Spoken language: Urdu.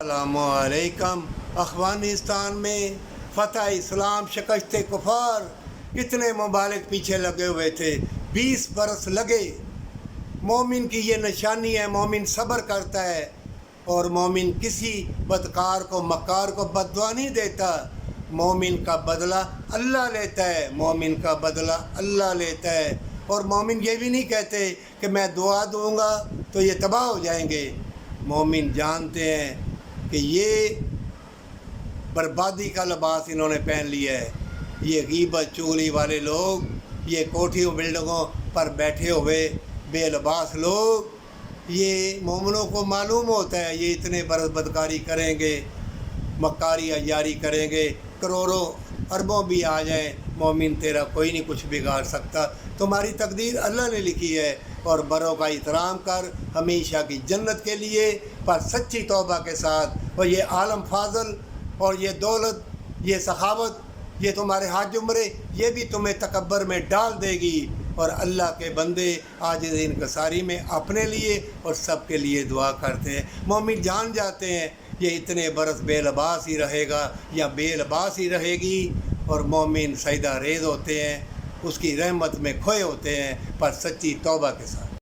السلام علیکم۔ افغانستان میں فتح اسلام شکست کفار، کتنے ممالک پیچھے لگے ہوئے تھے، 20 برس لگے۔ مومن کی یہ نشانی ہے، مومن صبر کرتا ہے اور مومن کسی بدکار کو مکار کو بددعا نہیں دیتا۔ مومن کا بدلہ اللہ لیتا ہے، مومن کا بدلہ اللہ لیتا ہے۔ اور مومن یہ بھی نہیں کہتے کہ میں دعا دوں گا تو یہ تباہ ہو جائیں گے۔ مومن جانتے ہیں کہ یہ بربادی کا لباس انہوں نے پہن لیا ہے۔ یہ غیبت چغلی والے لوگ، یہ کوٹھیوں بلڈنگوں پر بیٹھے ہوئے بے لباس لوگ، یہ مومنوں کو معلوم ہوتا ہے یہ اتنے برس بدکاری کریں گے، مکاری عیاری کریں گے، کروڑوں اربوں بھی آ جائیں، مومن تیرا کوئی نہیں کچھ بگاڑ سکتا، تمہاری تقدیر اللہ نے لکھی ہے۔ اور بڑوں کا احترام کر ہمیشہ کی جنت کے لیے، پر سچی توبہ کے ساتھ۔ اور یہ عالم فاضل اور یہ دولت، یہ سخاوت، یہ تمہارے حج عمرے، یہ بھی تمہیں تکبر میں ڈال دے گی۔ اور اللہ کے بندے عاجز انکساری میں اپنے لیے اور سب کے لیے دعا کرتے ہیں۔ مومن جان جاتے ہیں یہ اتنے برس بے لباس ہی رہے گا یا بے لباس ہی رہے گی، اور مومن سجدہ ریز ہوتے ہیں، اس کی رحمت میں کھوئے ہوتے ہیں، پر سچی توبہ کے ساتھ۔